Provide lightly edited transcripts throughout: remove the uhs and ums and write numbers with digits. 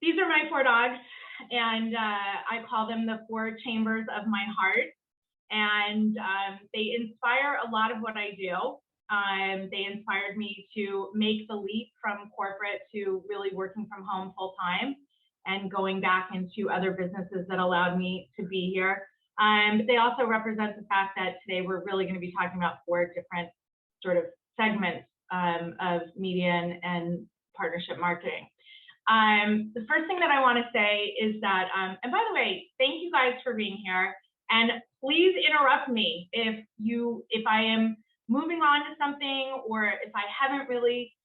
These are my 4 dogs, and I call them the 4 chambers of my heart. And they inspire a lot of what I do. They inspired me to make the leap from corporate to really working from home full time and going back into other businesses that allowed me to be here. They also represent the fact that today we're really going to be talking about 4 different sort of segments of media and partnership marketing. The first thing that I want to say is that, and by the way, thank you guys for being here. And please interrupt me if I am moving on to something, or if I haven't really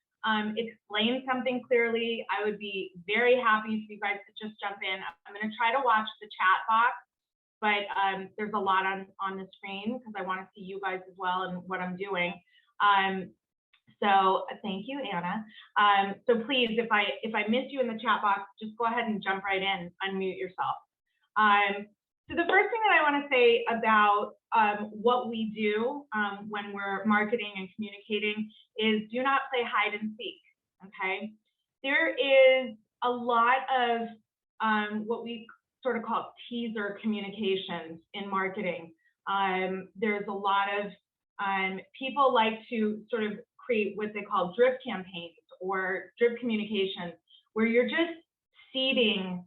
explained something clearly. I would be very happy for you guys to just jump in. I'm going to try to watch the chat box, but there's a lot on the screen because I want to see you guys as well and what I'm doing. So thank you, Anna. So please, if I miss you in the chat box, just go ahead and jump right in, unmute yourself. So the first thing that I want to say about what we do when we're marketing and communicating is do not play hide and seek, okay? There is a lot of what we sort of call teaser communications in marketing. There's a lot of people like to sort of create what they call drip campaigns or drip communications, where you're just seeding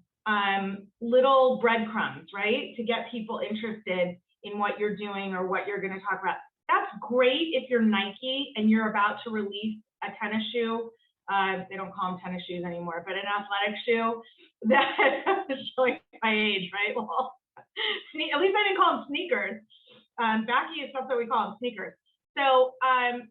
little breadcrumbs, right, to get people interested in what you're doing or what you're going to talk about. That's great if you're Nike and you're about to release a tennis shoe. They don't call them tennis shoes anymore, but an athletic shoe. That is showing my age, right? Well, at least I didn't call them sneakers. Back east, that's what we call them, sneakers. So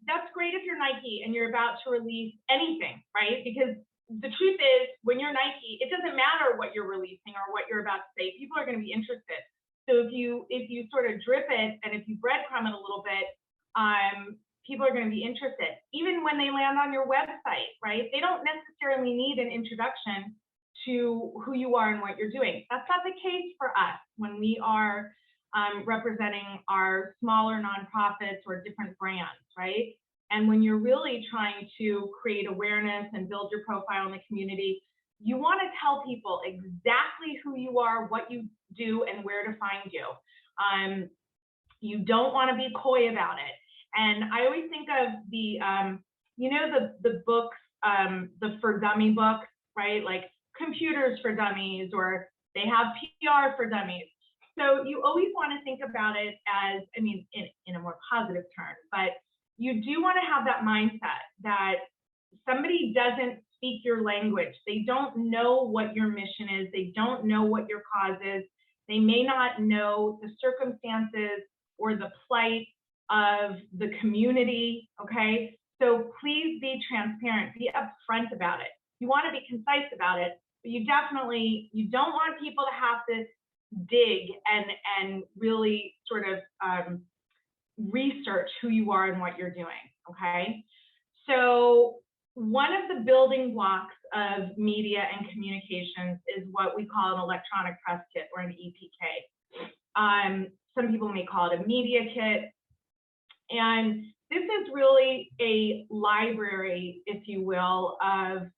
that's great if you're Nike and you're about to release anything, right? Because the truth is, when you're Nike, it doesn't matter what you're releasing or what you're about to say. People are going to be interested. So if you sort of drip it and if you breadcrumb it a little bit, people are going to be interested. Even when they land on your website, right? They don't necessarily need an introduction to who you are and what you're doing. That's not the case for us when we are representing our smaller nonprofits or different brands, right? And when you're really trying to create awareness and build your profile in the community, you want to tell people exactly who you are, what you do, and where to find you. You don't want to be coy about it. And I always think of the, you know, the books, the For Dummy books, right? Like Computers for Dummies, or they have PR for Dummies. So you always want to think about it as, I mean, in a more positive term, but you do want to have that mindset that somebody doesn't speak your language. They don't know what your mission is. They don't know what your cause is. They may not know the circumstances or the plight of the community, okay? So please be transparent, be upfront about it. You want to be concise about it, but you don't want people to have to dig and really sort of research who you are and what you're doing, okay? So one of the building blocks of media and communications is what we call an electronic press kit, or an EPK. Some people may call it a media kit. And this is really a library, if you will, of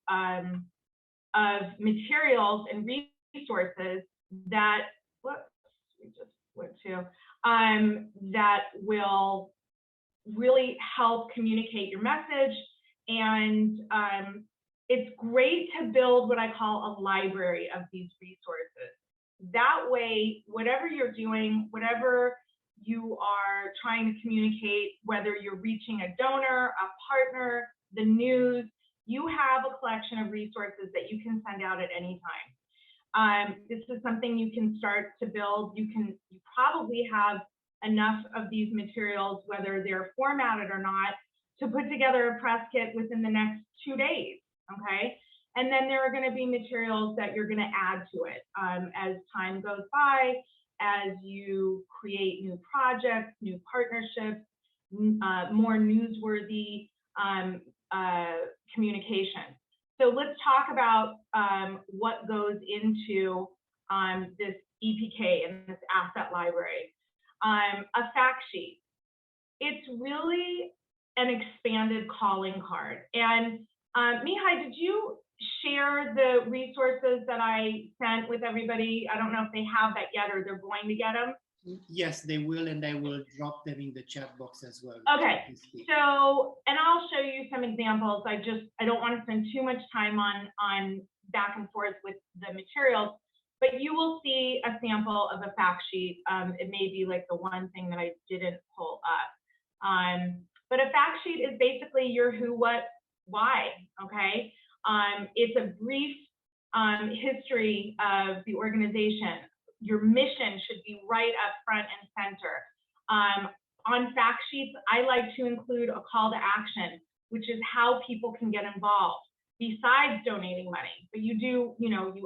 materials and resources that, that will really help communicate your message. And it's great to build what I call a library of these resources. That way, whatever you're doing, whatever you are trying to communicate, whether you're reaching a donor, a partner, the news, you have a collection of resources that you can send out at any time. This is something you can start to build. You probably have enough of these materials, whether they're formatted or not, to put together a press kit within the next 2 days, okay? And then there are going to be materials that you're going to add to it as time goes by, as you create new projects, new partnerships, more newsworthy communication. So let's talk about what goes into this EPK and this asset library. A fact sheet. It's really an expanded calling card. And Mihai, did you share the resources that I sent with everybody? I don't know if they have that yet or they're going to get them. Yes, they will, and I will drop them in the chat box as well. Okay, so, and I'll show you some examples. I don't want to spend too much time on back and forth with the materials, but you will see a sample of a fact sheet. It may be like the one thing that I didn't pull up. But a fact sheet is basically your who, what, why, okay? It's a brief history of the organization. Your mission should be right up front and center. On fact sheets, I like to include a call to action, which is how people can get involved besides donating money. But you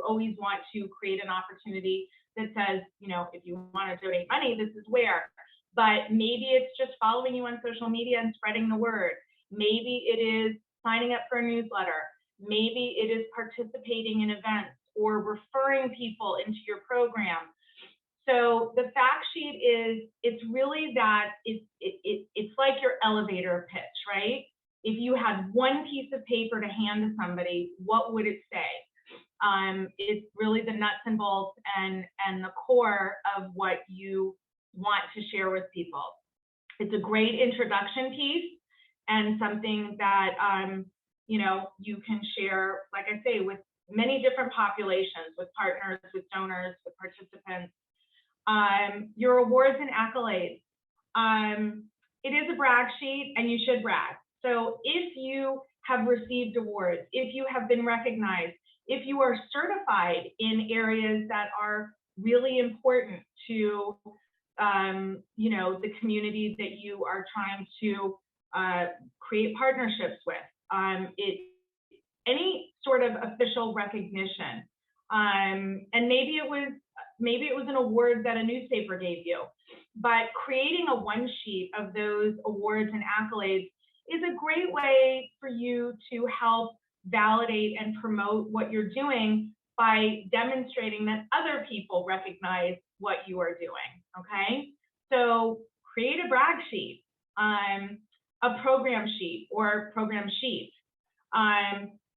always want to create an opportunity that says, if you want to donate money, this is where. But maybe it's just following you on social media and spreading the word. Maybe it is signing up for a newsletter. Maybe it is participating in events or referring people into your program. So the fact sheet it's really that, it's like your elevator pitch, right? If you had one piece of paper to hand to somebody, what would it say? It's really the nuts and bolts and the core of what you want to share with people. It's a great introduction piece and something that, you can share, like I say, with many different populations, with partners, with donors, with participants. Your awards and accolades. It is a brag sheet and you should brag. So if you have received awards, if you have been recognized, if you are certified in areas that are really important to the community that you are trying to create partnerships with, any sort of official recognition, and maybe it was an award that a newspaper gave you, but creating a one sheet of those awards and accolades is a great way for you to help validate and promote what you're doing by demonstrating that other people recognize what you are doing, okay? So create a brag sheet, a program sheet or program sheet.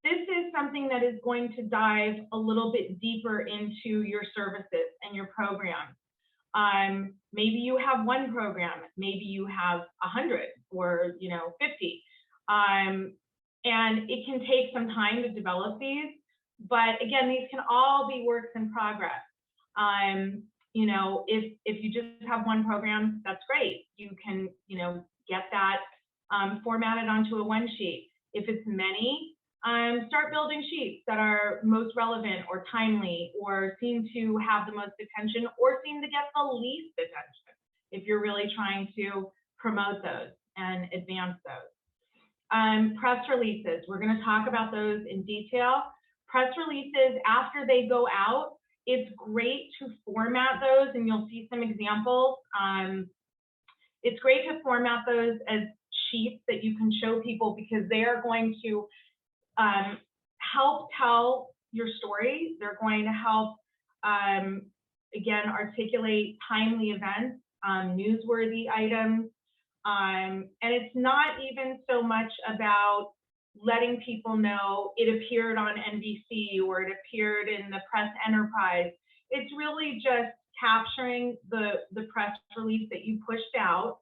This is something that is going to dive a little bit deeper into your services and your programs. Maybe you have one program, maybe you have 100 or 50. And it can take some time to develop these, but again, these can all be works in progress. If you just have one program, that's great. You can, get that formatted onto a one sheet. If it's many, start building sheets that are most relevant or timely or seem to have the most attention or seem to get the least attention if you're really trying to promote those and advance those. Press releases, we're going to talk about those in detail. Press releases, after they go out, it's great to format those, and you'll see some examples. It's great to format those as sheets that you can show people because they are going to help tell your story. They're going to help, again, articulate timely events, newsworthy items. And it's not even so much about letting people know it appeared on NBC or it appeared in the press enterprise. It's really just capturing the press release that you pushed out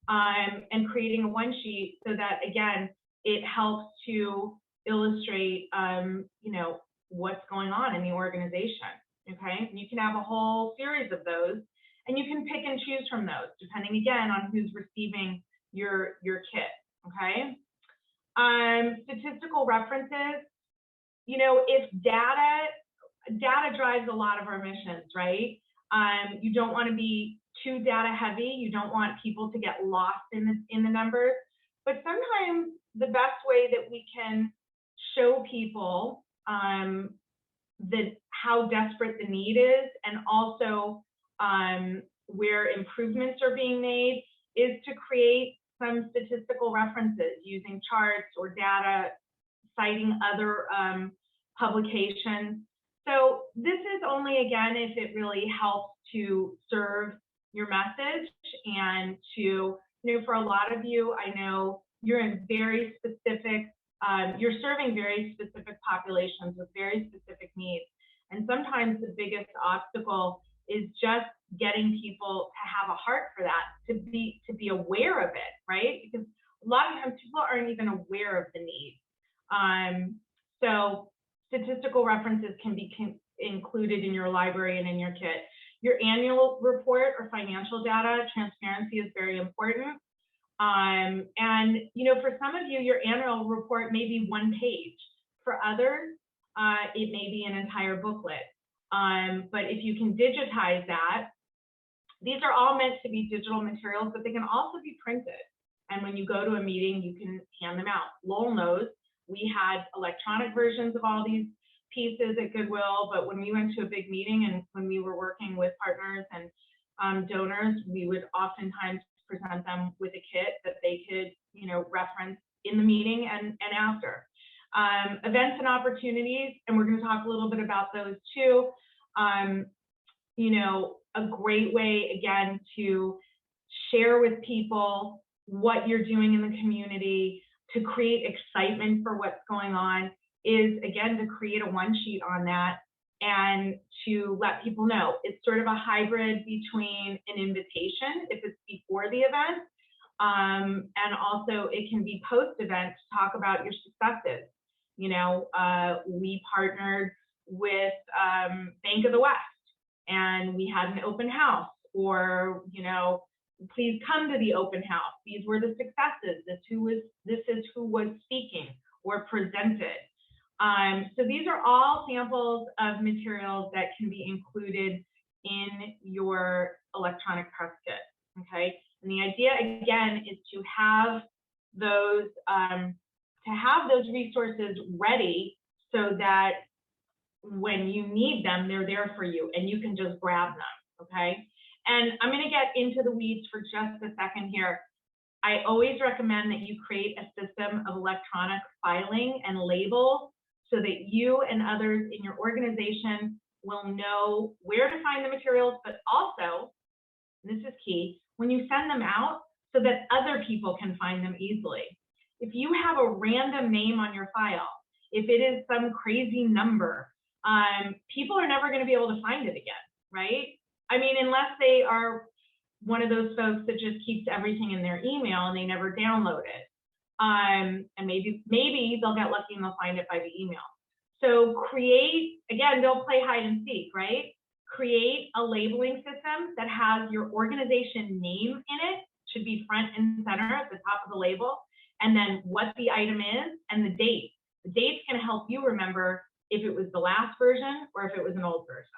and creating a one sheet so that, again, it helps to illustrate, what's going on in the organization, okay? And you can have a whole series of those, and you can pick and choose from those, depending, again, on who's receiving your kit, okay? Statistical references, if data drives a lot of our missions, right? You don't want to be too data heavy. You don't want people to get lost in the numbers, but sometimes the best way that we can show people how desperate the need is, and also where improvements are being made, is to create some statistical references using charts or data, citing other publications. So this is only, again, if it really helps to serve your message and to, for a lot of you, I know you're in very specific you're serving very specific populations with very specific needs. And sometimes the biggest obstacle is just getting people to have a heart for that, to be aware of it, right? Because a lot of times people aren't even aware of the need. So statistical references can be included in your library and in your kit. Your annual report or financial data, transparency is very important. And for some of you, your annual report may be one page. For others, it may be an entire booklet. But if you can digitize that, these are all meant to be digital materials, but they can also be printed. And when you go to a meeting, you can hand them out. Lowell knows we had electronic versions of all these pieces at Goodwill, but when we went to a big meeting and when we were working with partners and donors, we would oftentimes present them with a kit that they could, reference in the meeting and after. Events and opportunities, and we're going to talk a little bit about those too. A great way, again, to share with people what you're doing in the community, to create excitement for what's going on, is, again, to create a one sheet on that and to let people know. It's sort of a hybrid between an invitation, if it's before the event, and also it can be post-event to talk about your successes. We partnered with Bank of the West, and we had an open house, or, please come to the open house. These were the successes. This is who was speaking or presented. So these are all samples of materials that can be included in your electronic press kit, okay? And the idea, again, is to have those resources ready so that when you need them, they're there for you and you can just grab them, okay? And I'm going to get into the weeds for just a second here. I always recommend that you create a system of electronic filing and labels so that you and others in your organization will know where to find the materials, but also, and this is key, when you send them out, so that other people can find them easily. If you have a random name on your file, if it is some crazy number, people are never going to be able to find it again, right? I mean, unless they are one of those folks that just keeps everything in their email and they never download it. And maybe they'll get lucky and they'll find it by the email. So create, again, don't play hide and seek, right? Create a labeling system that has your organization name in it, should be front and center at the top of the label, and then what the item is and the date. The date's going to help you remember if it was the last version or if it was an old version.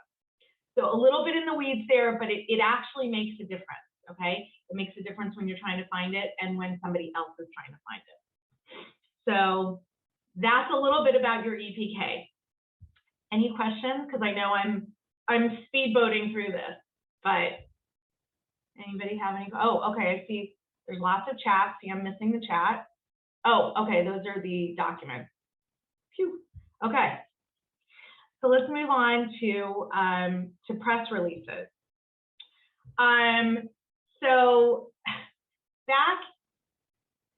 So a little bit in the weeds there, but it actually makes a difference, okay? It makes a difference when you're trying to find it and when somebody else is trying to find it. So that's a little bit about your EPK. Any questions? Because I know I'm speedboating through this, but anybody have any? Oh, okay, I see there's lots of chat. See, I'm missing the chat. Oh, okay, those are the documents. Phew. Okay. So let's move on to press releases. So back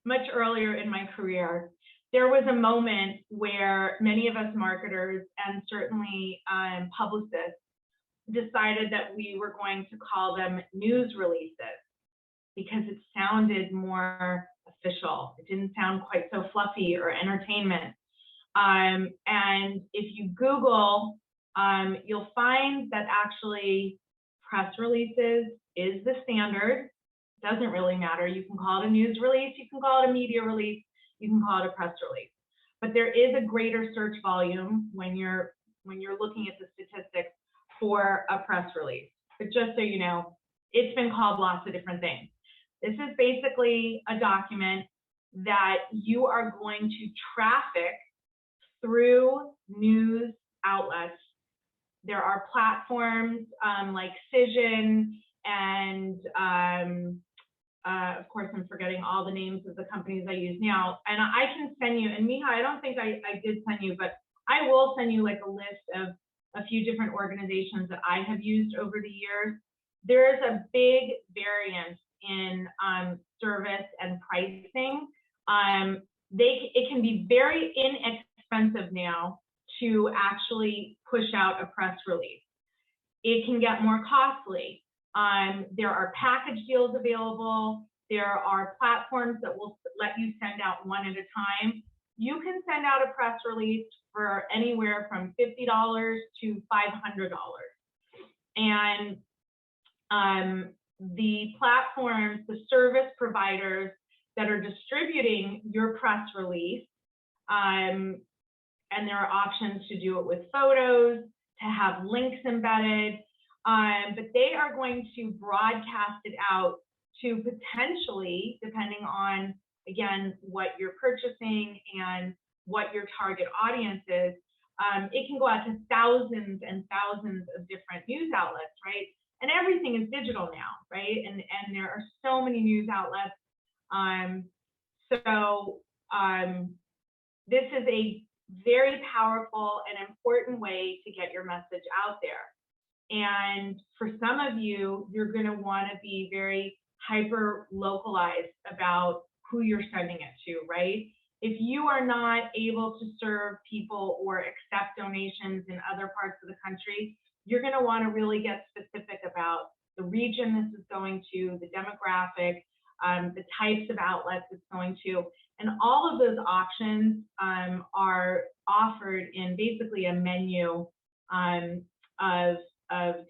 much earlier in my career, there was a moment where many of us marketers and certainly publicists decided that we were going to call them news releases because it sounded more official. It didn't sound quite so fluffy or entertainment. And if you Google, you'll find that actually press releases is the standard. It doesn't really matter. You can call it a news release, you can call it a media release, you can call it a press release. But there is a greater search volume when you're looking at the statistics for a press release. But just so you know, it's been called lots of different things. This is basically a document that you are going to traffic through news outlets. There are platforms like Cision and of course, I'm forgetting all the names of the companies I use now. And I can send you, and Miha, I don't think I did send you, but I will send you like a list of a few different organizations that I have used over the years. There is a big variance in service and pricing. it can be very inexpensive now to actually push out a press release. It can get more costly. There are package deals available. There are platforms that will let you send out one at a time. You can send out a press release for anywhere from $50 to $500. And the platforms, the service providers that are distributing your press release, and there are options to do it with photos, to have links embedded, but they are going to broadcast it out to potentially, depending on, again, what you're purchasing and what your target audience is, it can go out to thousands and thousands of different news outlets, right? And everything is digital now, right? And there are so many news outlets. This is a very powerful and important way to get your message out there. And for some of you, you're going to want to be very hyper localized about who you're sending it to, right? If you are not able to serve people or accept donations in other parts of the country, you're going to want to really get specific about the region this is going to, the demographic, the types of outlets it's going to, and all of those options are offered in basically a menu of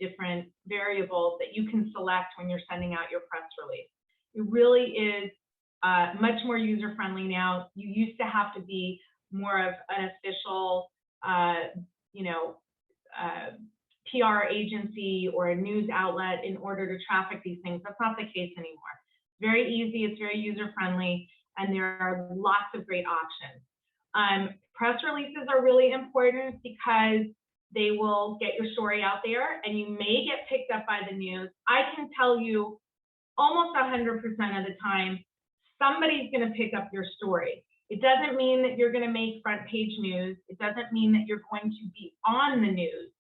different variables that you can select when you're sending out your press release. It really is much more user-friendly now. You used to have to be more of an official, PR agency or a news outlet in order to traffic these things. That's not the case anymore. It's very easy, it's very user-friendly, and there are lots of great options. Press releases are really important because they will get your story out there and you may get picked up by the news. I can tell you almost 100% of the time, somebody's going to pick up your story. It doesn't mean that you're going to make front page news. It doesn't mean that you're going to be on the news,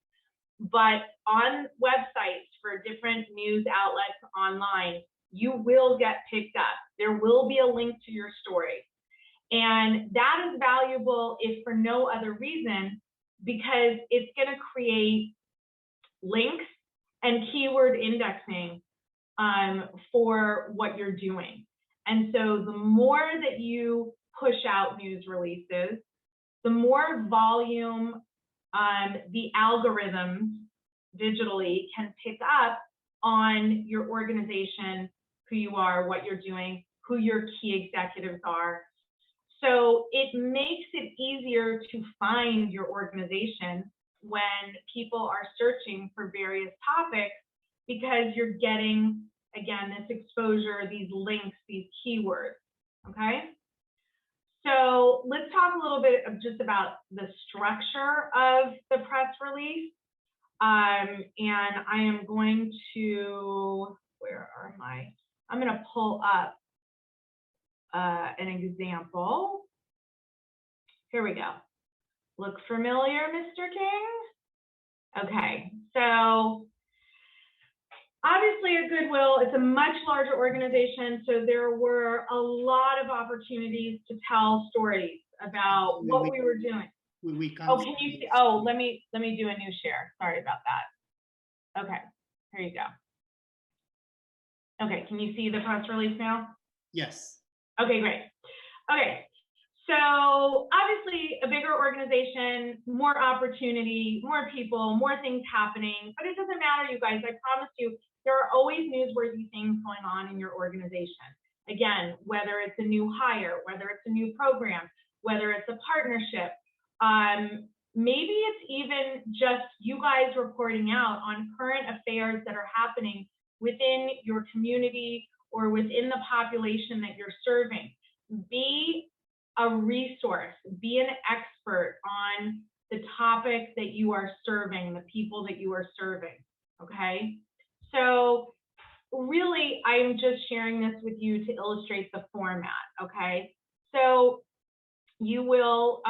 but on websites for different news outlets online, you will get picked up. There will be a link to your story. And that is valuable if for no other reason, because it's going to create links and keyword indexing for what you're doing. And so the more that you push out news releases, the more volume the algorithms digitally can pick up on your organization, who you are, what you're doing, who your key executives are. So it makes it easier to find your organization when people are searching for various topics, because you're getting, again, this exposure, these links, these keywords, okay? So let's talk a little bit of just about the structure of the press release. And I am going to, where are my, I'm going to pull up an example. Here we go. Look familiar, Mr. King? Okay, so obviously at Goodwill, it's a much larger organization, so there were a lot of opportunities to tell stories about what we were doing. Oh, can you see? Oh, let me do a new share. Sorry about that. Okay, here you go. Okay, can you see the press release now? Yes. Okay, great. Okay, so obviously a bigger organization, more opportunity, more people, more things happening, but it doesn't matter, you guys. I promise you, there are always newsworthy things going on in your organization. Again, whether it's a new hire, whether it's a new program, whether it's a partnership, maybe it's even just you guys reporting out on current affairs that are happening within your community or within the population that you're serving. Be a resource, be an expert on the topic that you are serving, the people that you are serving, okay? So really, I'm just sharing this with you to illustrate the format, okay? So you will,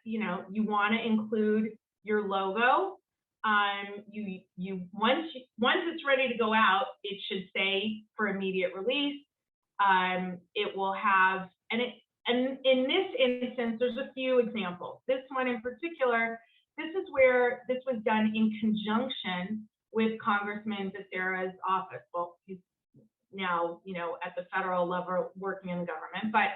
you want to include your logo. Once it's ready to go out, it should say for immediate release. It will have, and And in this instance, there's a few examples. This one in particular, this is where this was done in conjunction with Congressman DeSera's office. Well, he's now, at the federal level working in the government. But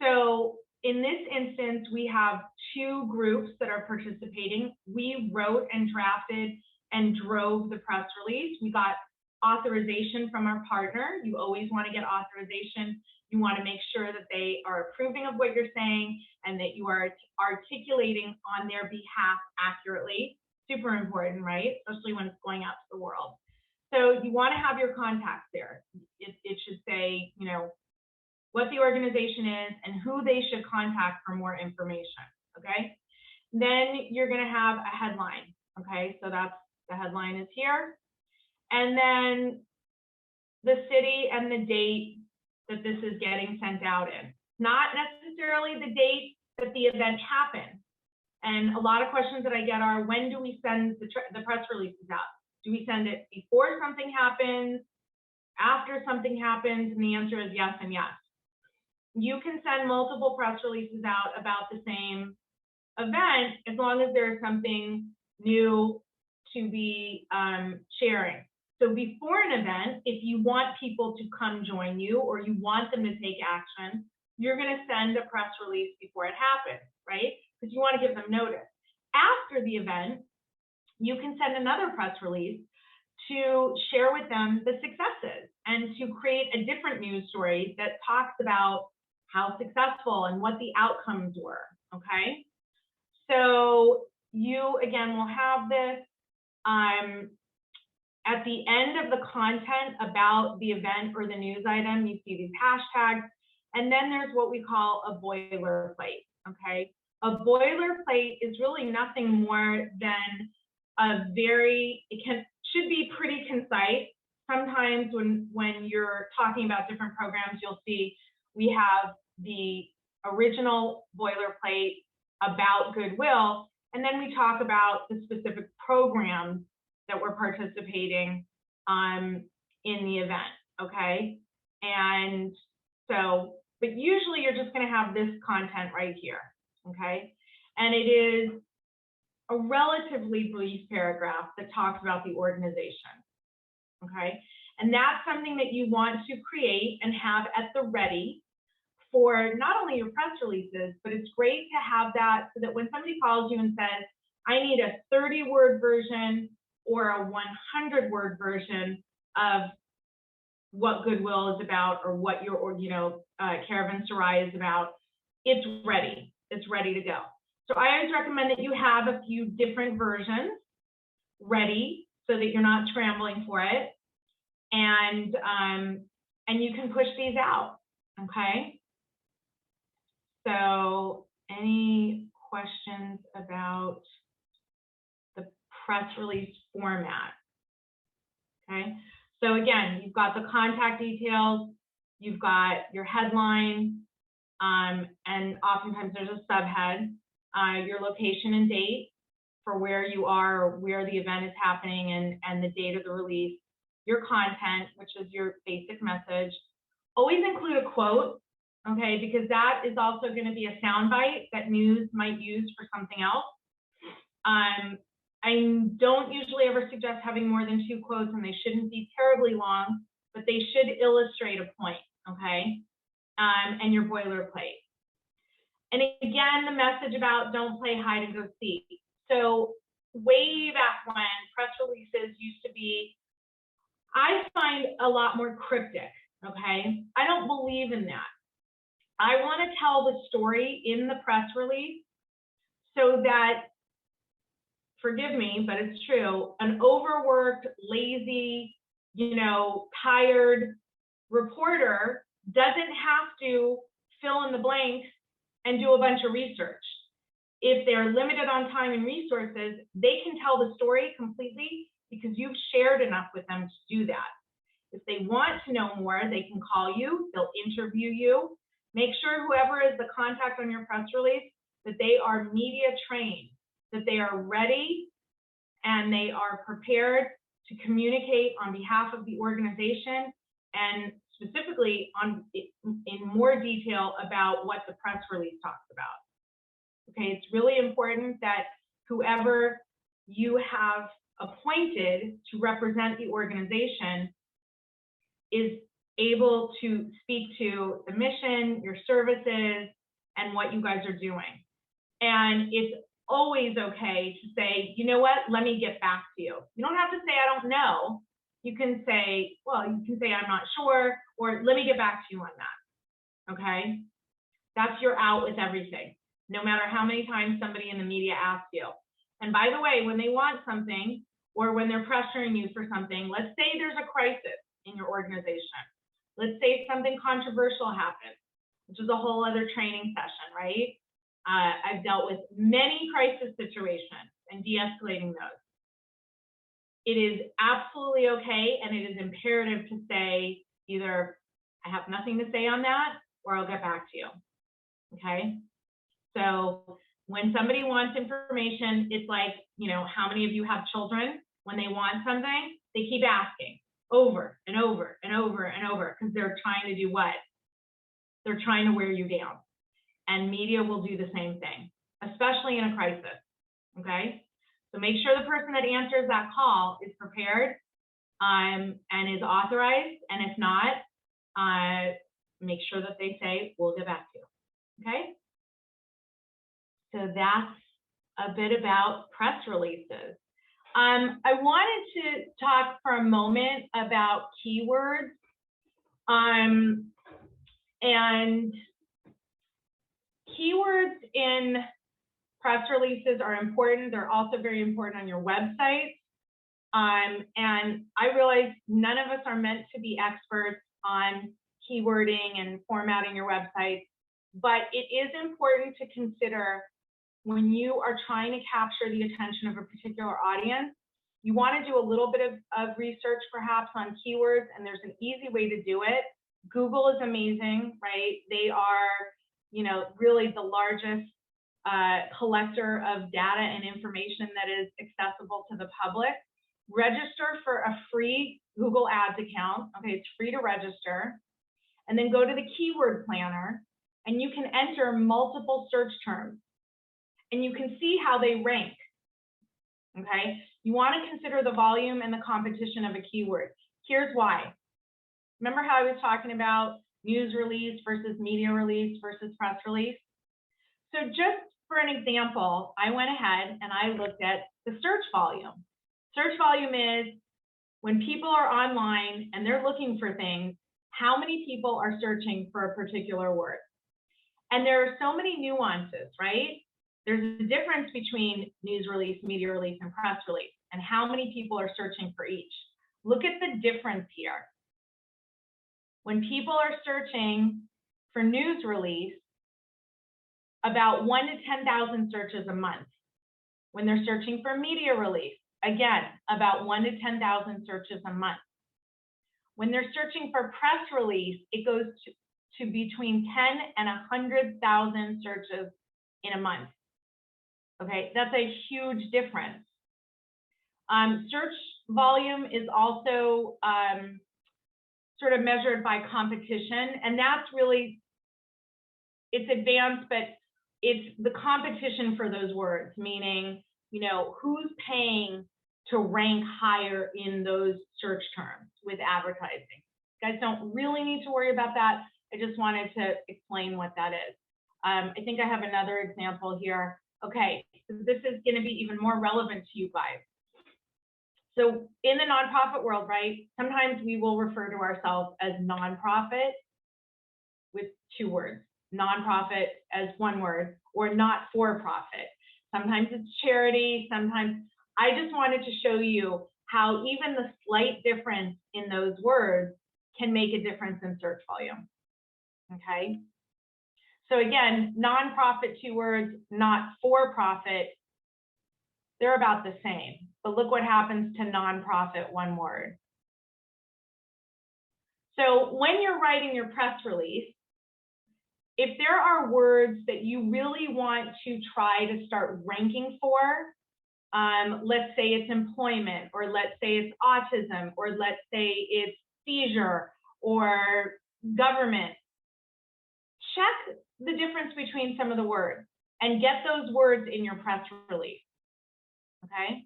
so in this instance, we have two groups that are participating. We wrote and drafted and drove the press release. We got authorization from our partner. You always want to get authorization. You want to make sure that they are approving of what you're saying and that you are articulating on their behalf accurately. Super important, right? Especially when it's going out to the world. So you want to have your contacts there. It should say, what the organization is and who they should contact for more information, okay? Then you're going to have a headline, okay? So that's the headline is here. And then the city and the date that this is getting sent out in. Not necessarily the date that the event happened. And a lot of questions that I get are, when do we send the press releases out? Do we send it before something happens, after something happens? And the answer is yes and yes. You can send multiple press releases out about the same event as long as there's something new to be sharing. So before an event, if you want people to come join you or you want them to take action, you're going to send a press release before it happens, right? Because you want to give them notice. After the event, you can send another press release to share with them the successes and to create a different news story that talks about how successful and what the outcomes were, okay? So you, again, will have this. At the end of the content about the event or the news item, you see these hashtags, and then there's what we call a boilerplate, okay? A boilerplate is really nothing more than should be pretty concise. Sometimes when you're talking about different programs, you'll see we have the original boilerplate about Goodwill, and then we talk about the specific programs that we're participating in the event, okay? And so, but usually you're just gonna have this content right here, okay? And it is a relatively brief paragraph that talks about the organization, okay? And that's something that you want to create and have at the ready for not only your press releases, but it's great to have that so that when somebody calls you and says, I need a 30-word version or a 100-word version of what Goodwill is about or what your Caravanserai is about, it's ready. It's ready to go. So I always recommend that you have a few different versions ready so that you're not scrambling for it, and you can push these out. Okay. So any questions about the press release format? Okay. So again, you've got the contact details, you've got your headline, and oftentimes there's a subhead, your location and date for where you are or where the event is happening, and the date of the release, your content, which is your basic message. Always include a quote, okay, because that is also going to be a soundbite that news might use for something else. I don't usually ever suggest having more than 2 quotes, and they shouldn't be terribly long, but they should illustrate a point, okay, and your boilerplate. And again, the message about don't play hide and go seek. So way back when, press releases used to be, I find a lot more cryptic, okay? I don't believe in that. I want to tell the story in the press release so that, forgive me, but it's true, an overworked, lazy, tired reporter doesn't have to fill in the blanks and do a bunch of research. If they're limited on time and resources, they can tell the story completely because you've shared enough with them to do that. If they want to know more, they can call you, they'll interview you. Make sure whoever is the contact on your press release, that they are media trained, that they are ready and they are prepared to communicate on behalf of the organization and specifically in more detail about what the press release talks about. Okay, it's really important that whoever you have appointed to represent the organization is able to speak to the mission, your services, and what you guys are doing. And it's always okay to say, you know what, let me get back to you. You don't have to say, I don't know. You can say, well, you can say, I'm not sure, or let me get back to you on that, okay? That's your out with everything, no matter how many times somebody in the media asks you. And by the way, when they want something, or when they're pressuring you for something, let's say there's a crisis in your organization. Let's say something controversial happens, which is a whole other training session, right? I've dealt with many crisis situations and de-escalating those. It is absolutely okay, and it is imperative to say either I have nothing to say on that, or I'll get back to you, okay? So when somebody wants information, it's like, you know, how many of you have children? When they want something, they keep asking over and over and over and over, because they're trying to do what? They're trying to wear you down. And media will do the same thing, especially in a crisis, okay? So make sure the person that answers that call is prepared and is authorized, and if not, make sure that they say, we'll get back to you, okay? So that's a bit about press releases. I wanted to talk for a moment about keywords, and keywords in press releases are important. They're also very important on your website. And I realize none of us are meant to be experts on keywording and formatting your website, but it is important to consider when you are trying to capture the attention of a particular audience. You want to do a little bit of research perhaps on keywords, and there's an easy way to do it. Google is amazing, right? They are, you know, really the largest collector of data and information that is accessible to the public. Register for a free Google Ads account. Okay, it's free to register. And then go to the keyword planner, and you can enter multiple search terms, and you can see how they rank. Okay, you want to consider the volume and the competition of a keyword. Here's why. Remember how I was talking about news release versus media release versus press release? So just for an example, I went ahead and I looked at the search volume. Search volume is when people are online and they're looking for things, how many people are searching for a particular word? And there are so many nuances, right? There's a difference between news release, media release, and press release, and how many people are searching for each. Look at the difference here. When people are searching for news release, about 1,000 to 10,000 searches a month. When they're searching for media release, again, about 1,000 to 10,000 searches a month. When they're searching for press release, it goes to between 10 and 100,000 searches in a month. Okay, that's a huge difference. Search volume is also sort of measured by competition, and that's really, it's advanced, but it's the competition for those words, meaning, you know, who's paying to rank higher in those search terms with advertising. You guys don't really need to worry about that. I just wanted to explain what that is. I think I have another example here. Okay, so this is going to be even more relevant to you guys. So in the nonprofit world, right, sometimes we will refer to ourselves as nonprofit with two words, nonprofit as one word, or not for profit. Sometimes it's charity, sometimes. I just wanted to show you how even the slight difference in those words can make a difference in search volume, okay? So again, nonprofit, two words, not for profit, they're about the same. But look what happens to nonprofit, one word. So when you're writing your press release, if there are words that you really want to try to start ranking for, let's say it's employment, or let's say it's autism, or let's say it's seizure, or government, check the difference between some of the words and get those words in your press release, okay?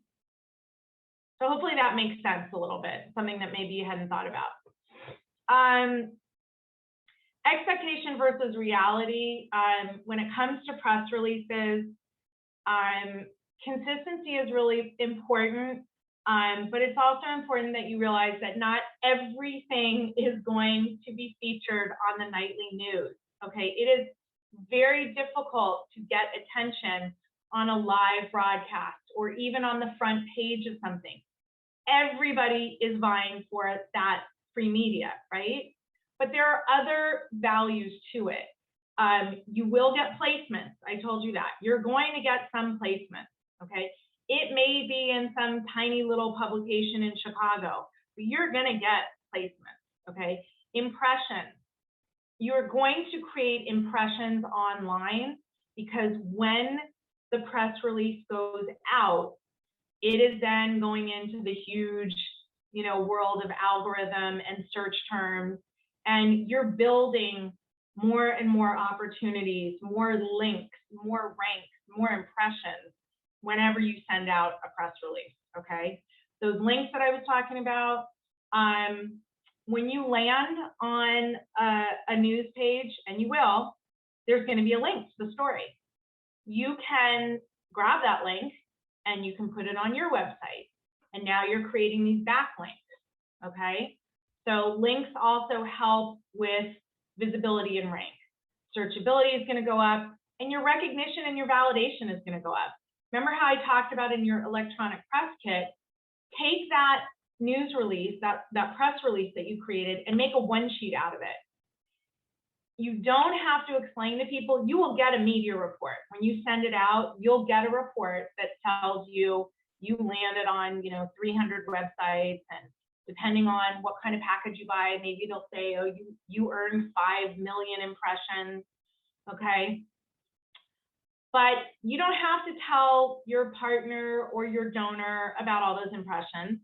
So hopefully that makes sense a little bit, something that maybe you hadn't thought about. Expectation versus reality. When it comes to press releases, consistency is really important, but it's also important that you realize that not everything is going to be featured on the nightly news, okay? It is very difficult to get attention on a live broadcast or even on the front page of something. Everybody is vying for that free media, right? But there are other values to it. You will get placements. I told you that. You're going to get some placements, okay? It may be in some tiny little publication in Chicago, but you're going to get placements, okay? Impressions. You're going to create impressions online because when the press release goes out, it is then going into the huge, world of algorithm and search terms, and you're building more and more opportunities, more links, more ranks, more impressions whenever you send out a press release, okay? Those links that I was talking about, when you land on a news page, and you will, there's going to be a link to the story. You can grab that link and you can put it on your website. And now you're creating these backlinks, okay? So links also help with visibility and rank. Searchability is going to go up, and your recognition and your validation is going to go up. Remember how I talked about in your electronic press kit? Take that news release, that press release that you created, and make a one sheet out of it. You don't have to explain to people. You will get a media report. When you send it out, you'll get a report that tells you you landed on 300 websites, and depending on what kind of package you buy, maybe they'll say, oh, you earned 5 million impressions, okay? But you don't have to tell your partner or your donor about all those impressions.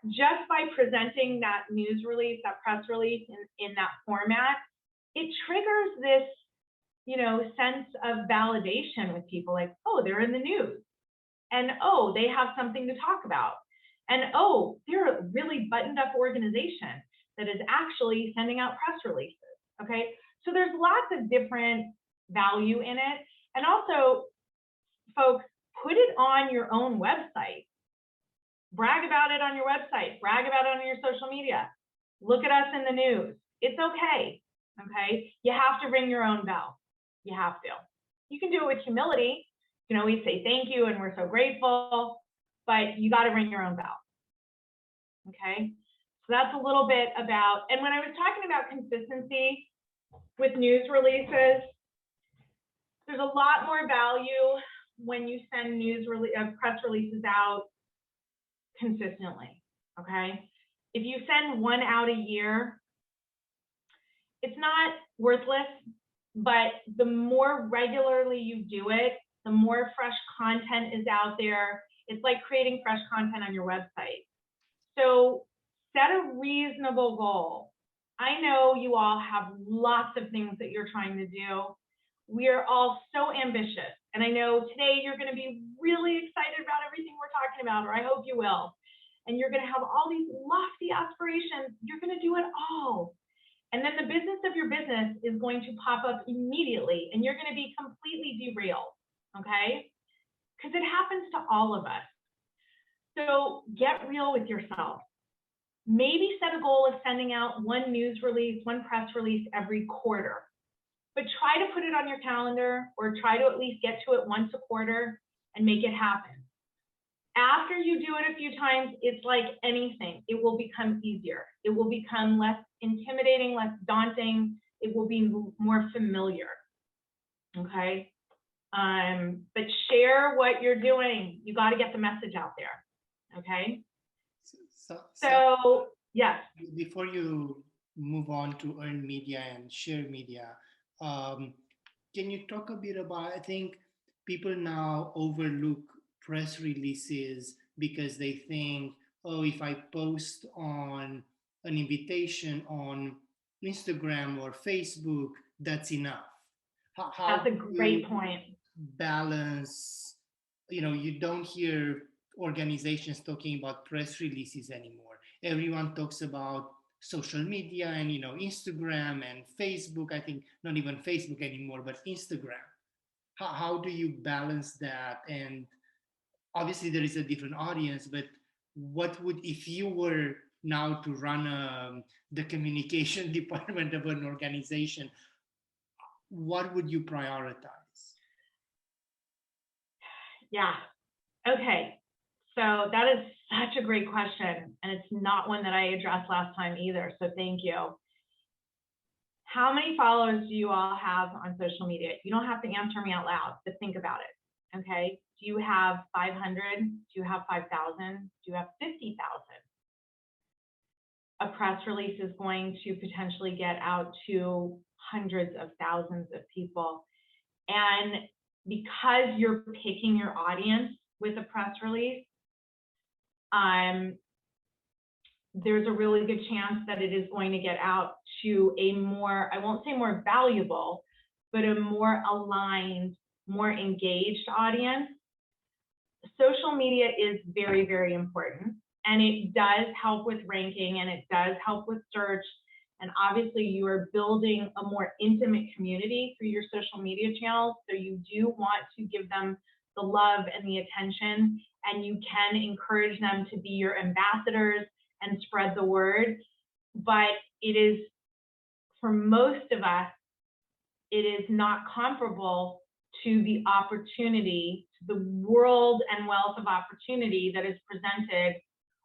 Just by presenting that news release, that press release in that format, it triggers this, sense of validation with people, like, oh, they're in the news, and oh, they have something to talk about, and oh, they're a really buttoned up organization that is actually sending out press releases, okay? So there's lots of different value in it. And also, folks, put it on your own website. Brag about it on your website. Brag about it on your social media. Look at us in the news. It's okay, okay? You have to ring your own bell. You have to. You can do it with humility. You can always say thank you and we're so grateful, but you got to ring your own bell, okay? So that's a little bit about, and when I was talking about consistency with news releases, there's a lot more value when you send press releases out consistently, okay? If you send one out a year, it's not worthless, but the more regularly you do it, the more fresh content is out there. It's like creating fresh content on your website. So set a reasonable goal. I know you all have lots of things that you're trying to do. We are all so ambitious. And I know today you're going to be really excited about everything we're talking about, or I hope you will. And you're going to have all these lofty aspirations. You're going to do it all. And then the business of your business is going to pop up immediately, and you're going to be completely derailed, okay? Because it happens to all of us. So get real with yourself. Maybe set a goal of sending out one news release, one press release every quarter. But try to put it on your calendar, or try to at least get to it once a quarter and make it happen. After you do it a few times, it's like anything. It will become easier. It will become less intimidating, less daunting. It will be more familiar, okay? But share what you're doing. You got to get the message out there, okay? So yes. Before you move on to earned media and share media, can you talk a bit about, I think people now overlook press releases because they think, oh, if I post on an invitation on Instagram or Facebook, that's enough? How That's a do great you point. balance, you don't hear organizations talking about press releases anymore. Everyone talks about social media and, Instagram and Facebook. I think not even Facebook anymore, but Instagram. How do you balance that? And obviously there is a different audience, but what would, if you were now to run the communication department of an organization, what would you prioritize? Yeah. Okay. So that is such a great question. And it's not one that I addressed last time either. So thank you. How many followers do you all have on social media? You don't have to answer me out loud, but think about it. Okay. Do you have 500? Do you have 5,000? Do you have 50,000? A press release is going to potentially get out to hundreds of thousands of people. And because you're picking your audience with a press release, there's a really good chance that it is going to get out to a more, I won't say more valuable, but a more aligned, more engaged audience. Social media is very, very important, and it does help with ranking, and it does help with search. And obviously you are building a more intimate community through your social media channels. So you do want to give them the love and the attention, and you can encourage them to be your ambassadors and spread the word. But it is, for most of us, it is not comparable to the opportunity, to the world and wealth of opportunity that is presented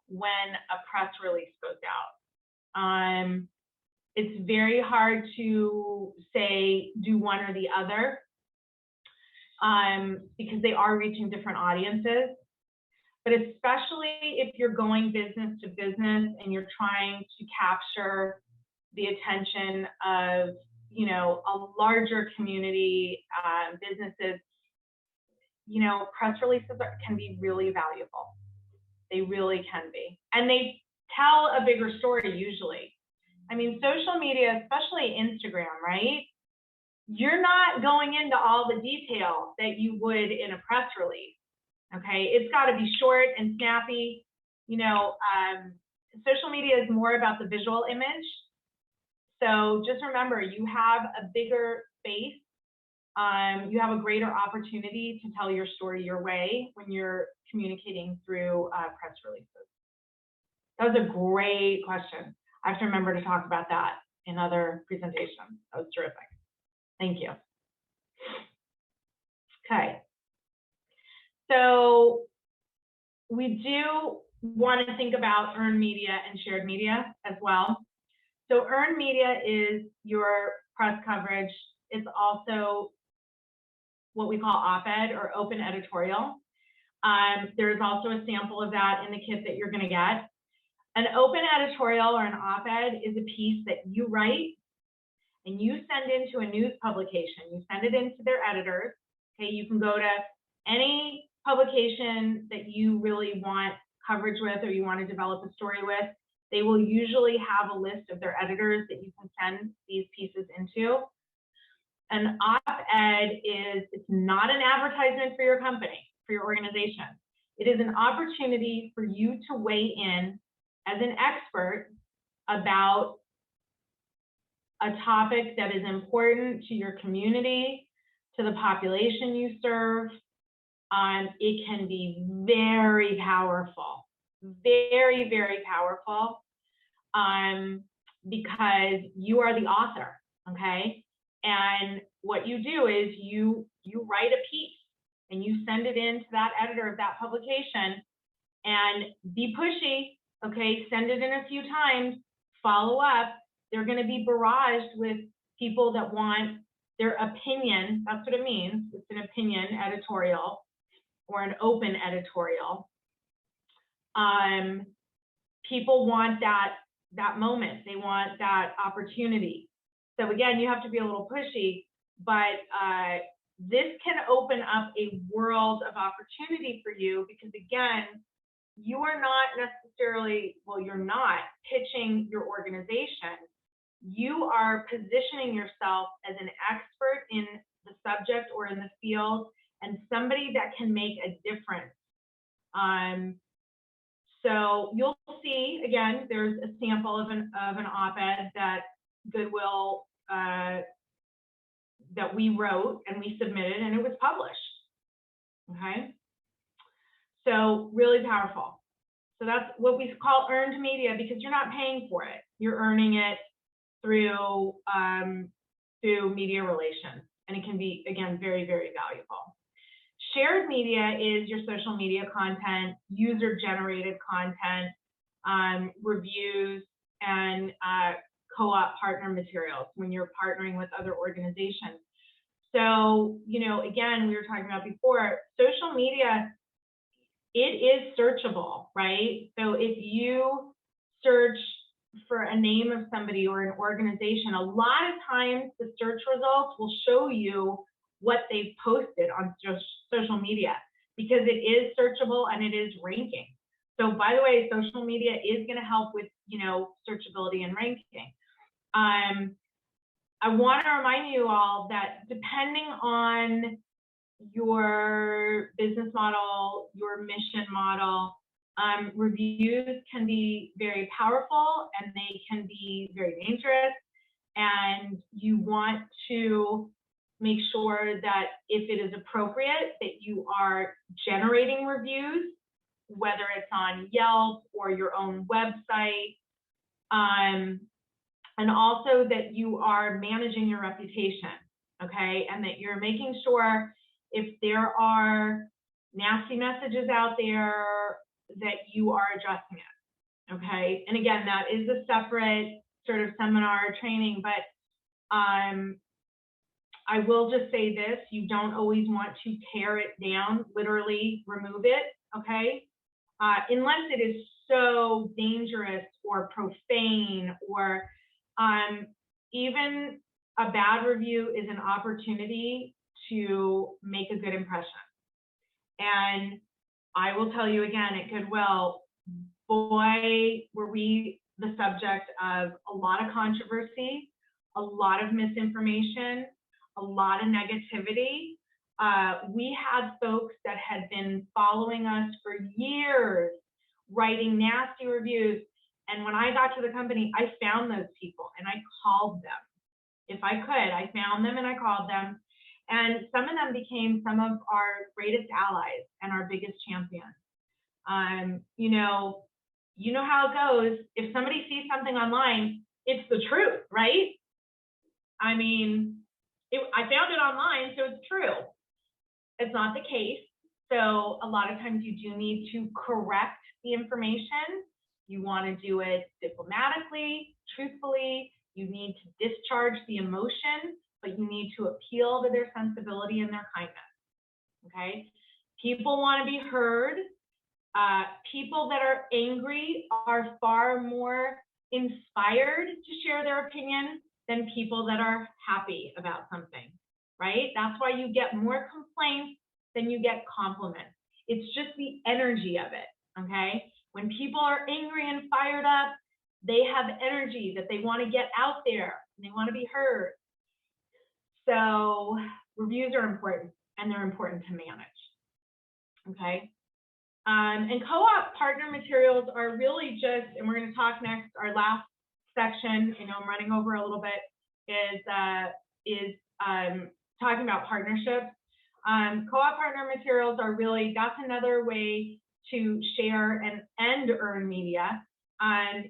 when a press release goes out. It's very hard to say do one or the other, because they are reaching different audiences. But especially if you're going business to business and you're trying to capture the attention of, a larger community, businesses, press releases can be really valuable. They really can be. And they tell a bigger story usually. I mean, social media, especially Instagram, right? You're not going into all the detail that you would in a press release. Okay, it's got to be short and snappy. Social media is more about the visual image. So just remember, you have a bigger space. You have a greater opportunity to tell your story your way when you're communicating through press releases. That was a great question. I have to remember to talk about that in other presentations. That was terrific. Thank you. Okay. So we do want to think about earned media and shared media as well. So earned media is your press coverage. It's also what we call op-ed or open editorial. There's also a sample of that in the kit that you're going to get. An open editorial or an op-ed is a piece that you write and you send into a news publication. You send it into their editors. Okay, you can go to any publication that you really want coverage with or you want to develop a story with. They will usually have a list of their editors that you can send these pieces into. An op-ed it's not an advertisement for your company, for your organization. It is an opportunity for you to weigh in as an expert about a topic that is important to your community, to the population you serve. It can be very powerful, very, very powerful, because you are the author, okay? And what you do is you write a piece and you send it in to that editor of that publication, and be pushy, okay? Send it in a few times, follow up. They're going to be barraged with people that want their opinion. That's what it means. It's an opinion editorial or an open editorial. People want that moment. They want that opportunity. So again, you have to be a little pushy, but this can open up a world of opportunity for you, because again, you are not necessarily, well, you're not pitching your organization. You are positioning yourself as an expert in the subject or in the field and somebody that can make a difference. So you'll see, again, there's a sample of an op-ed that Goodwill, that we wrote and we submitted, and it was published, okay? So really powerful. So that's what we call earned media, because you're not paying for it. You're earning it through media relations, and it can be, again, very, very valuable. Shared media is your social media content, user-generated content, reviews, and co-op partner materials when you're partnering with other organizations. So, you know, again, we were talking about before, social media, it is searchable, right? So if you search for a name of somebody or an organization, a lot of times the search results will show you what they've posted on social media, because it is searchable and it is ranking. So by the way, social media is going to help with, you know, searchability and ranking. I want to remind you all that depending on your business model, your mission model, reviews can be very powerful and they can be very dangerous. And you want to make sure that if it is appropriate, that you are generating reviews, whether it's on Yelp or your own website, and also that you are managing your reputation, okay? And that you're making sure if there are nasty messages out there that you are addressing it, okay? And again, that is a separate sort of seminar or training, but I will just say this, you don't always want to tear it down, literally remove it, okay? Unless it is so dangerous or profane, or even a bad review is an opportunity to make a good impression. And I will tell you again, at Goodwill, boy, were we the subject of a lot of controversy, a lot of misinformation, a lot of negativity. We had folks that had been following us for years, writing nasty reviews. And when I got to the company, I found those people and I called them. If I could, I found them and I called them. And some of them became some of our greatest allies and our biggest champions. You know how it goes. If somebody sees something online, it's the truth, right? I mean, I found it online, so it's true. It's not the case. So a lot of times you do need to correct the information. You want to do it diplomatically, truthfully. You need to discharge the emotion, but you need to appeal to their sensibility and their kindness, okay? People want to be heard. People that are angry are far more inspired to share their opinion than people that are happy about something, right? That's why you get more complaints than you get compliments. It's just the energy of it, okay? When people are angry and fired up, they have energy that they want to get out there and they want to be heard. So reviews are important, and they're important to manage, okay? And co-op partner materials are really just, and we're going to talk next, our last section, I'm running over a little bit, is talking about partnerships. Co-op partner materials are really, that's another way to share and earn media,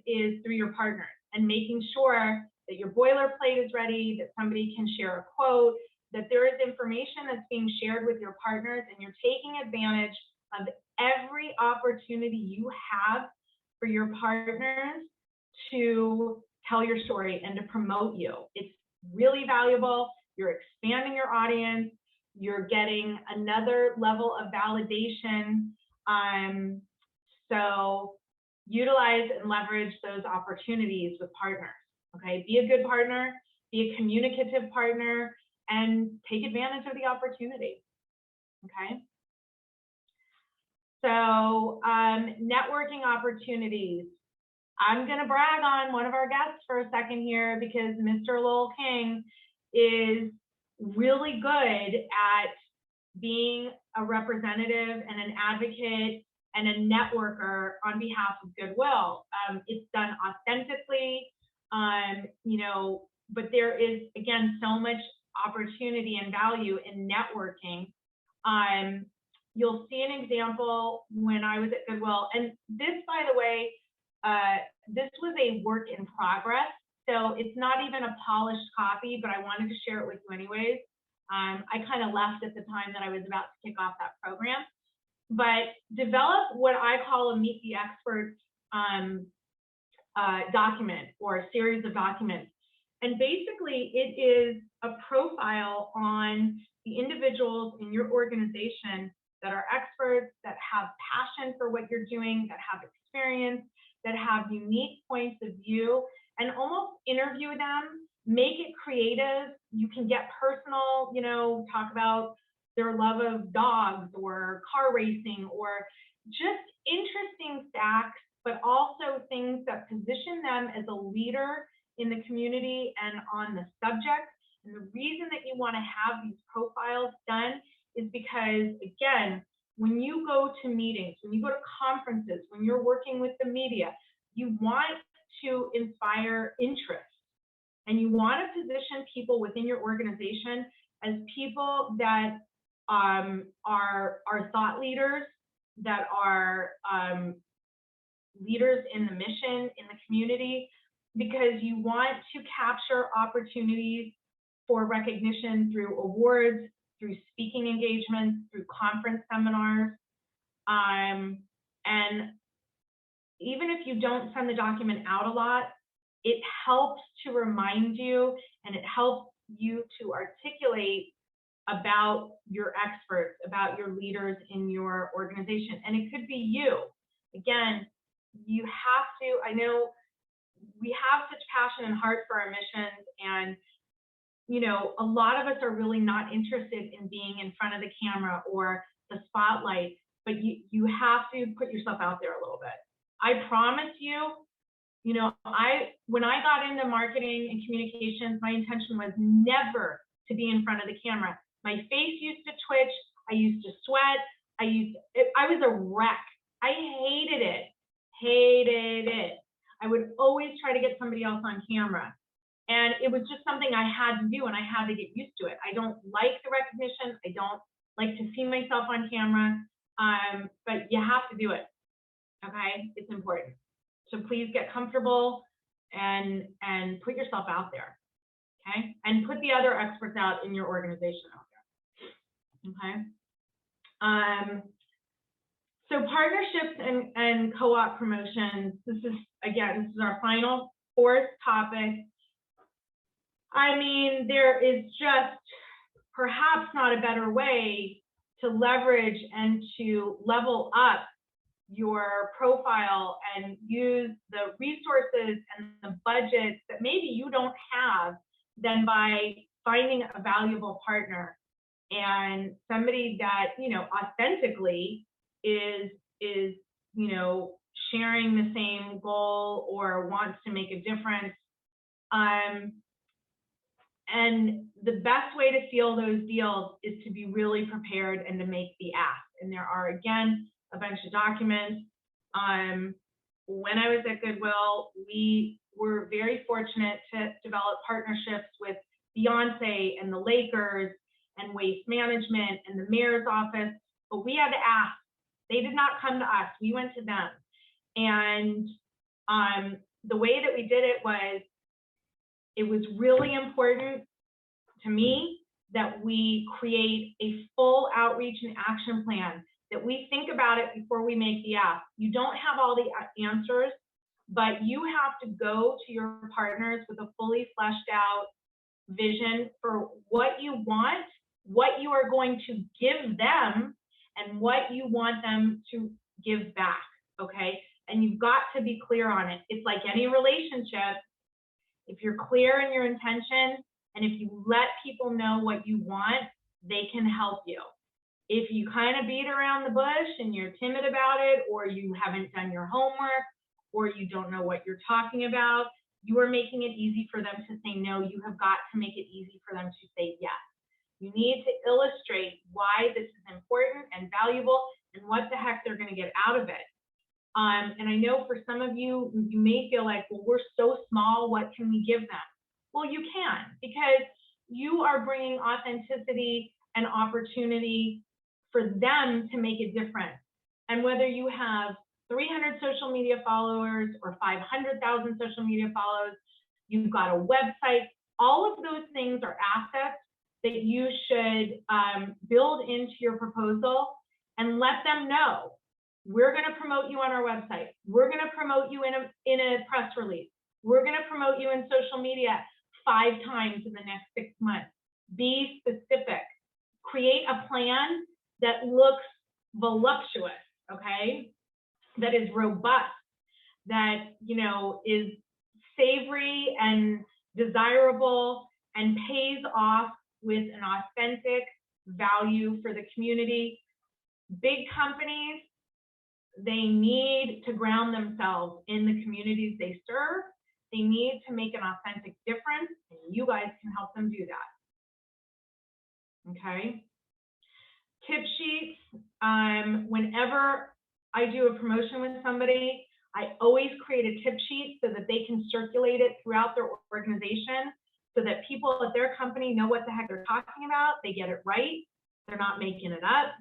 is through your partners and making sure that your boilerplate is ready, that somebody can share a quote, that there is information that's being shared with your partners, and you're taking advantage of every opportunity you have for your partners to tell your story and to promote you. It's really valuable. You're expanding your audience. You're getting another level of validation. So utilize and leverage those opportunities with partners, okay? Be a good partner, be a communicative partner, and take advantage of the opportunity, okay? So networking opportunities. I'm going to brag on one of our guests for a second here because Mr. Lowell King is really good at being a representative and an advocate and a networker on behalf of Goodwill. It's done authentically, you know, but there is, again, so much opportunity and value in networking. You'll see an example when I was at Goodwill, and this, by the way, this was a work in progress, so it's not even a polished copy, but I wanted to share it with you anyways. I kind of left at the time that I was about to kick off that program, but develop what I call a Meet the Experts document or a series of documents. And basically it is a profile on the individuals in your organization that are experts, that have passion for what you're doing, that have experience, that have unique points of view, and almost interview them, make it creative. You can get personal, you know, talk about their love of dogs or car racing or just interesting facts, but also things that position them as a leader in the community and on the subject. And the reason that you want to have these profiles done is because, again, when you go to meetings, when you go to conferences, when you're working with the media, you want to inspire interest. And you want to position people within your organization as people that are thought leaders, that are leaders in the mission, in the community, because you want to capture opportunities for recognition through awards, through speaking engagements, through conference seminars. And even if you don't send the document out a lot, it helps to remind you and it helps you to articulate about your experts, about your leaders in your organization. And it could be you. Again, you have to, I know we have such passion and heart for our missions, and you know, a lot of us are really not interested in being in front of the camera or the spotlight, but you have to put yourself out there a little bit. I promise you, you know, when I got into marketing and communications, my intention was never to be in front of the camera. My face used to twitch. I used to sweat. I was a wreck. I hated it. I would always try to get somebody else on camera. And it was just something I had to do, and I had to get used to it. I don't like the recognition. I don't like to see myself on camera, but you have to do it, okay? It's important. So please get comfortable and put yourself out there, okay? And put the other experts out in your organization out there, okay? So partnerships and co-op promotions, this is our final fourth topic. I mean, there is just perhaps not a better way to leverage and to level up your profile and use the resources and the budgets that maybe you don't have than by finding a valuable partner and somebody that, you know, authentically is, you know, sharing the same goal or wants to make a difference. And the best way to seal those deals is to be really prepared and to make the ask. And there are, again, a bunch of documents. When I was at Goodwill, we were very fortunate to develop partnerships with Beyonce and the Lakers and Waste Management and the mayor's office, but we had to ask. They did not come to us, we went to them. And the way that we did it was really important to me that we create a full outreach and action plan, that we think about it before we make the ask. You don't have all the answers, but you have to go to your partners with a fully fleshed out vision for what you want, what you are going to give them, and what you want them to give back, okay? And you've got to be clear on it. It's like any relationship. If you're clear in your intention, and if you let people know what you want, they can help you. If you kind of beat around the bush and you're timid about it, or you haven't done your homework, or you don't know what you're talking about, you are making it easy for them to say no. You have got to make it easy for them to say yes. You need to illustrate why this is important and valuable and what the heck they're going to get out of it. And I know for some of you, you may feel like, well, we're so small, what can we give them? Well, you can, because you are bringing authenticity and opportunity for them to make a difference. And whether you have 300 social media followers or 500,000 social media followers, you've got a website, all of those things are assets that you should build into your proposal and let them know. We're going to promote you on our website. We're going to promote you in a press release. We're going to promote you in social media 5 times in the next 6 months. Be specific. Create a plan that looks voluptuous, okay? That is robust, that, you know, is savory and desirable and pays off with an authentic value for the community. Big companies, they need to ground themselves in the communities they serve. They need to make an authentic difference, and you guys can help them do that. Okay. Tip sheets. Whenever I do a promotion with somebody, I always create a tip sheet so that they can circulate it throughout their organization, so that people at their company know what the heck they're talking about. They get it right. They're not making it up.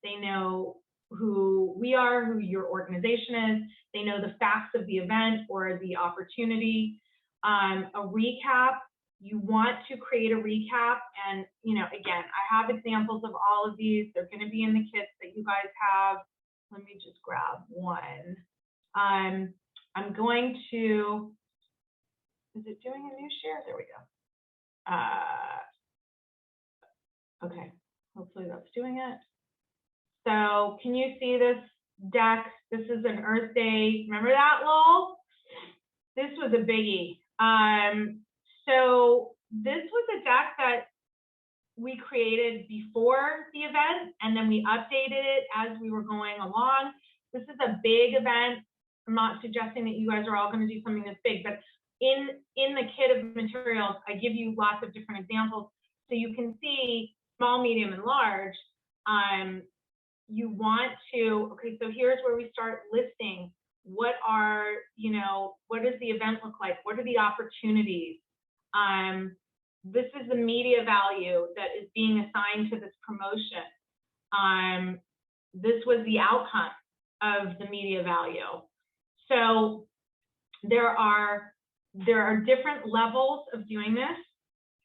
They know who we are, who your organization is. They know the facts of the event or the opportunity. A recap. You want to create a recap, and, you know, again, I have examples of all of these. They're going to be in the kits that you guys have. Let me just grab one. I'm going to, is it doing a new share? There we go. Okay, hopefully that's doing it. So can you see this deck? This is an Earth Day. Remember that, lol? This was a biggie. So this was a deck that we created before the event, and then we updated it as we were going along. This is a big event. I'm not suggesting that you guys are all going to do something that's big, but in the kit of materials, I give you lots of different examples so you can see small, medium, and large. You want to, okay, so here's where we start listing what are, you know, what does the event look like? What are the opportunities? This is the media value that is being assigned to this promotion. This was the outcome of the media value. So there are different levels of doing this,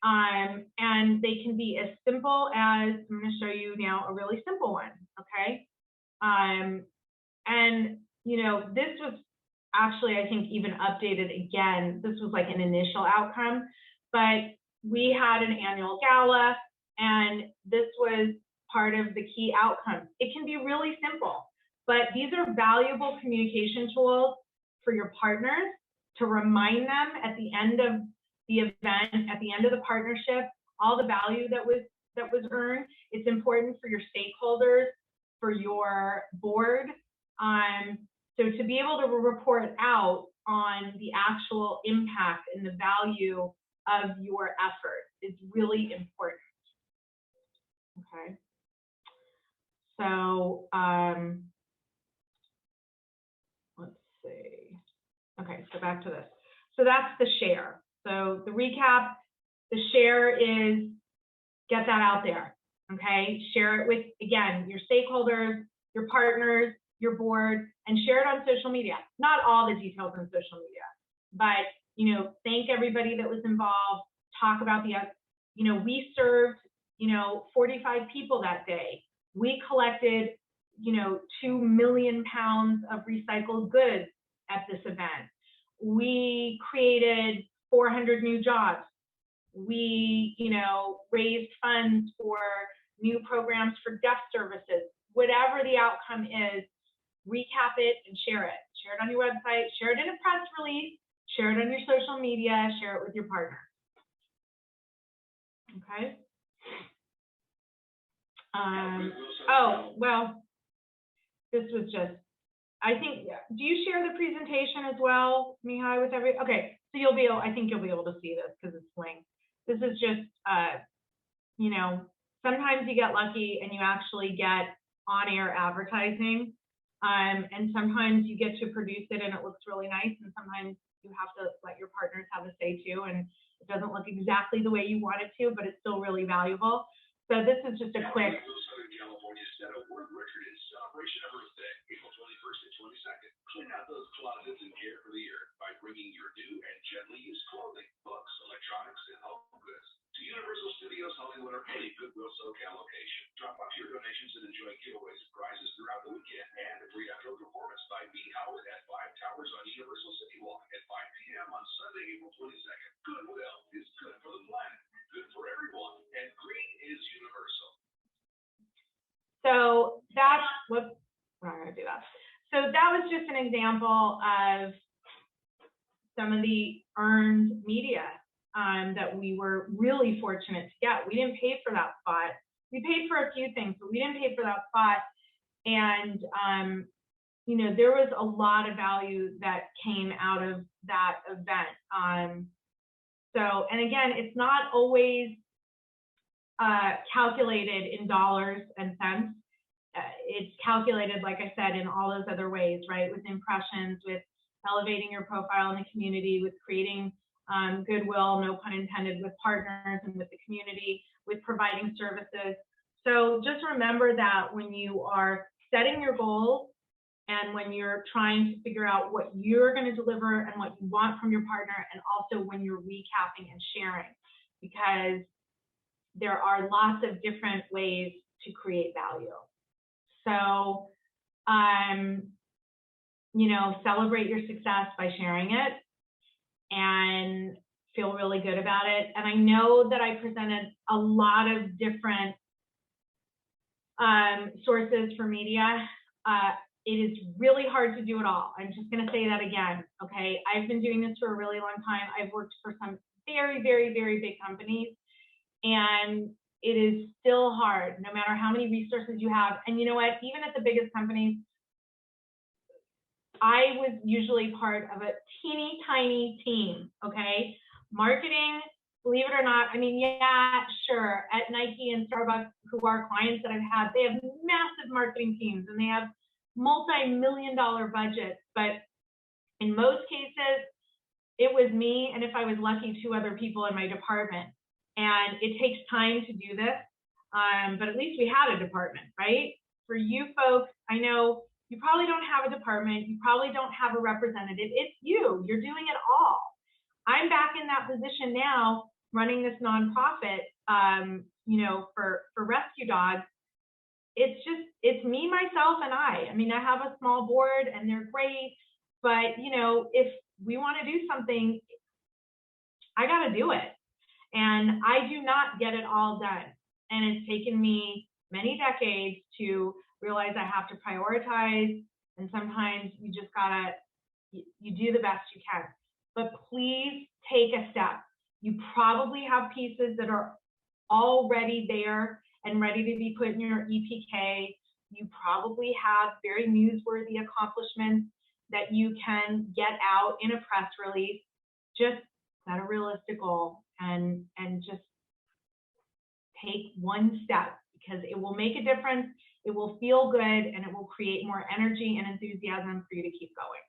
and they can be as simple as, I'm going to show you now a really simple one, okay? And, you know, this was actually, I think, even updated again. This was like an initial outcome, but we had an annual gala, and this was part of the key outcomes. It can be really simple, but these are valuable communication tools for your partners to remind them at the end of the event, at the end of the partnership, all the value that was earned. It's important for your stakeholders, for your board. So to be able to report out on the actual impact and the value of your effort is really important. Okay. So let's see. Okay, so back to this. So that's the share. So the recap, the share is get that out there. Okay, share it with, again, your stakeholders, your partners, your board, and share it on social media. Not all the details on social media, but, you know, thank everybody that was involved. Talk about the, you know, we served, you know, 45 people that day. We collected, you know, 2 million pounds of recycled goods at this event. We created 400 new jobs. We, you know, raised funds for new programs for deaf services. Whatever the outcome is, recap it and share it. Share it on your website, share it in a press release, share it on your social media, share it with your partner. Okay. Oh, well, this was just, I think, do you share the presentation as well, Mihai, with okay, so you'll be able, I think you'll be able to see this because it's linked. This is just, you know, sometimes you get lucky and you actually get on-air advertising, and sometimes you get to produce it and it looks really nice, and sometimes you have to let your partners have a say too, and it doesn't look exactly the way you want it to, but it's still really valuable. So this is just a quick. Southern California set a world record in celebration of Earth Day, April 21st and 22nd. Clean out those closets and care for the earth by bringing your new and gently used clothing, books, electronics, and home goods to Universal Studios Hollywood or any Goodwill SoCal location. Drop off your donations and enjoy giveaways and prizes throughout the weekend, and a free outdoor performance by B. Howard at 5 Towers on Universal City Walk at 5 p.m. on Sunday, April 22nd. Goodwill is good for the planet, good for everyone, and green is universal. So that's, whoops, we're not gonna do that. So that was just an example of some of the earned media that we were really fortunate to get. We didn't pay for that spot. We paid for a few things, but we didn't pay for that spot. And, you know, there was a lot of value that came out of that event. So, and again, it's not always calculated in dollars and cents. It's calculated, like I said, in all those other ways, right? With impressions, with elevating your profile in the community, with creating goodwill, no pun intended, with partners and with the community, with providing services. So just remember that when you are setting your goals and when you're trying to figure out what you're going to deliver and what you want from your partner, and also when you're recapping and sharing, because there are lots of different ways to create value. So, you know, celebrate your success by sharing it and feel really good about it. And I know that I presented a lot of different sources for media. It is really hard to do it all. I'm just going to say that again, okay? I've been doing this for a really long time. I've worked for some very, very, very big companies, and it is still hard, no matter how many resources you have. And you know what? Even at the biggest companies, I was usually part of a teeny tiny team, okay? Marketing, believe it or not, I mean, yeah, sure, at Nike and Starbucks, who are clients that I've had, they have massive marketing teams and they have multi-million-dollar budgets, but in most cases, it was me, and if I was lucky, 2 other people in my department. And it takes time to do this, but at least we had a department, right? For you folks, I know you probably don't have a department, you probably don't have a representative, it's you, you're doing it all. I'm back in that position now, running this nonprofit, you know, for rescue dogs. It's me, myself, and I mean, I have a small board and they're great, but you know, if we want to do something, I got to do it. And I do not get it all done. And it's taken me many decades to realize I have to prioritize. And sometimes you just gotta, you do the best you can. But please take a step. You probably have pieces that are already there and ready to be put in your EPK. You probably have very newsworthy accomplishments that you can get out in a press release. Just set a realistic goal and just take one step, because it will make a difference, it will feel good, and it will create more energy and enthusiasm for you to keep going.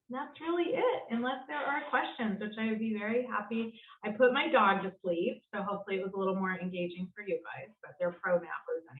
And that's really it, unless there are questions, which I would be very happy. I put my dog to sleep, so hopefully it was a little more engaging for you guys, but they're pro nappers